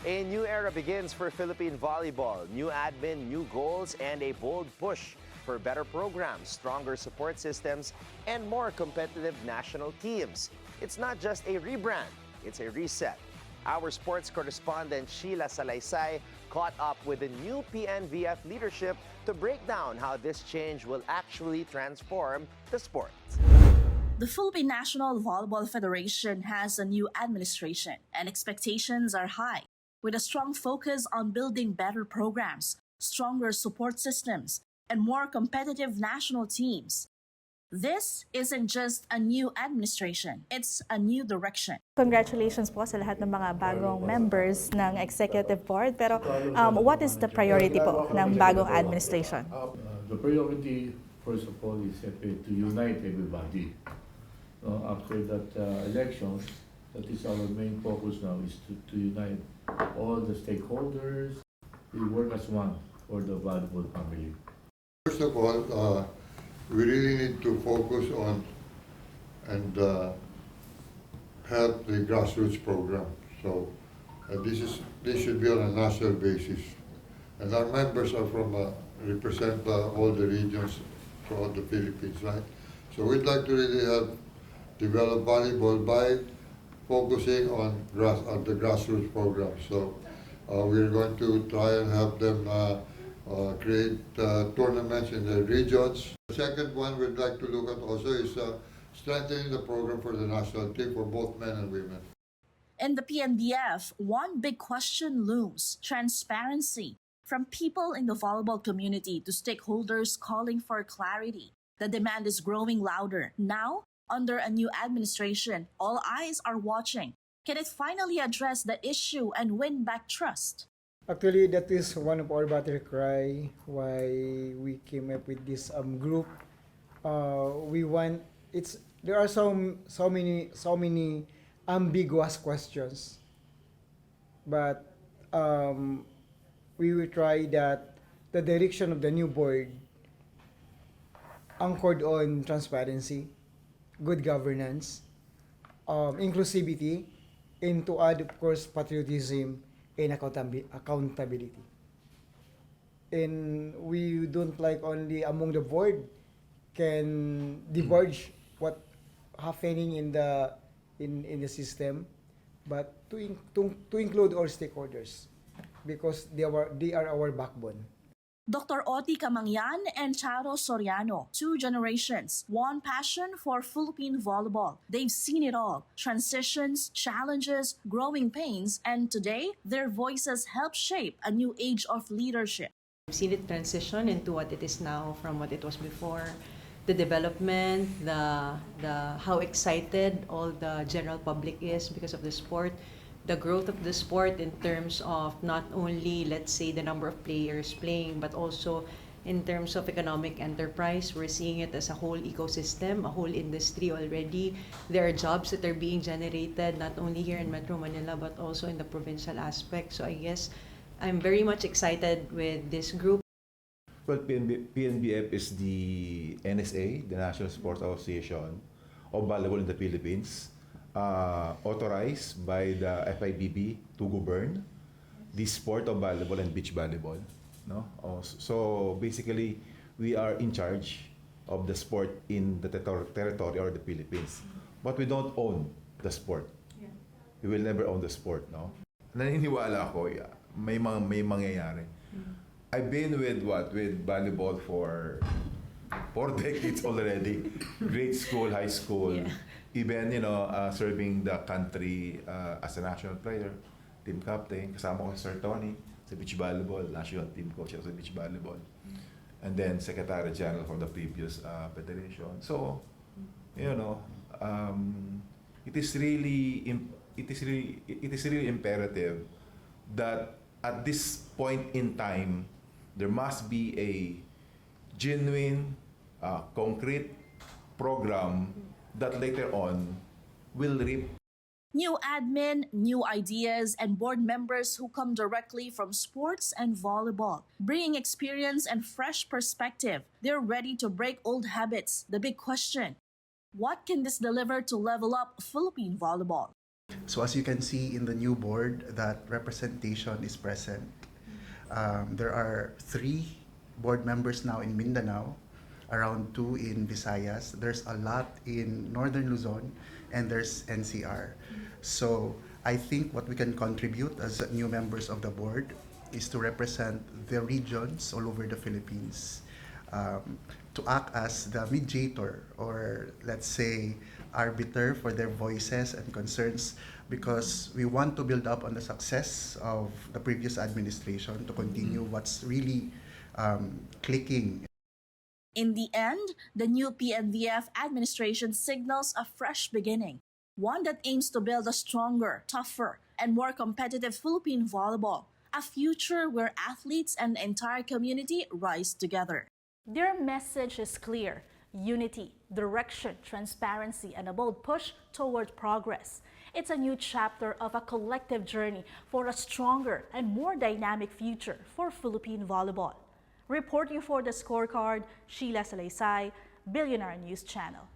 A new era begins for Philippine volleyball. New admin, new goals, and a bold push for better programs, stronger support systems, and more competitive national teams. It's not just a rebrand, it's a reset. Our sports correspondent Shiela Salasay caught up with the new PNVF leadership to break down how this change will actually transform the sport. The Philippine National Volleyball Federation has a new administration and expectations are high, with a strong focus on building better programs, stronger support systems, and more competitive national teams. This isn't just a new administration, it's a new direction. Congratulations po sa lahat ng mga bagong members ng executive board. Pero what is the priority po ng bagong administration? The priority, first of all, is to unite everybody. After that elections, that is our main focus now, is to unite all the stakeholders. We work as one for the volleyball family. First of all, we really need to focus on and help the grassroots program. So this should be on a national basis, and our members are from represent all the regions throughout the Philippines, right? So we'd like to really help develop volleyball by focusing on the grassroots program. So we're going to try and help them create tournaments in the regions. The second one we'd like to look at also is strengthening the program for the national team for both men and women. In the PNVF, one big question looms: transparency. From people in the volleyball community to stakeholders calling for clarity, the demand is growing louder. Now, under a new administration, all eyes are watching. Can it finally address the issue and win back trust? Actually, that is one of our battle cry why we came up with this group. There are so many ambiguous questions, but we will try that the direction of the new board anchored on transparency, good governance, inclusivity, and to add, of course, patriotism and accountability. And we don't like only among the board can diverge what happening in the system, but to include all stakeholders because they are our backbone. Dr. Oti Camangyan and Charo Soriano, two generations, one passion for Philippine volleyball. They've seen it all: transitions, challenges, growing pains, and today their voices help shape a new age of leadership. I've seen it transition into what it is now from what it was before. The development, the how excited all the general public is because of the sport. The growth of the sport in terms of not only, let's say, the number of players playing, but also in terms of economic enterprise. We're seeing it as a whole ecosystem, a whole industry already. There are jobs that are being generated not only here in Metro Manila, but also in the provincial aspect. So I guess I'm very much excited with this group. Well, PNVF is the NSA, the National Sports Association of Volleyball in the Philippines. Authorized by the FIVB to govern the sport of volleyball and beach volleyball. No? So basically, we are in charge of the sport in the territory or the Philippines. But we don't own the sport. Yeah. We will never own the sport. No? Naniniwala ako, may mangyayari. I've been with volleyball for 4 decades already. Grade school, high school. Yeah. Even, serving the country as a national player, team captain, kasama ko si Sir Tony sa beach volleyball, national team coach sa beach volleyball. And then Secretary General from the previous federation. So, it is really imperative that at this point in time, there must be a genuine, concrete program that later on will reap. New admin, new ideas, and board members who come directly from sports and volleyball, bringing experience and fresh perspective. They're ready to break old habits. The big question: what can this deliver to level up Philippine volleyball? So as you can see in the new board, that representation is present. There are 3 board members now in Mindanao, around 2 in Visayas. There's a lot in Northern Luzon, and there's NCR. So I think what we can contribute as new members of the board is to represent the regions all over the Philippines, to act as the mediator, or let's say arbiter for their voices and concerns, because we want to build up on the success of the previous administration to continue what's really clicking. In the end, the new PNVF administration signals a fresh beginning, one that aims to build a stronger, tougher, and more competitive Philippine volleyball, a future where athletes and the entire community rise together. Their message is clear: unity, direction, transparency, and a bold push toward progress. It's a new chapter of a collective journey for a stronger and more dynamic future for Philippine volleyball. Reporting for the Scorecard, Shiela Salasay, Bilyonaryo News Channel.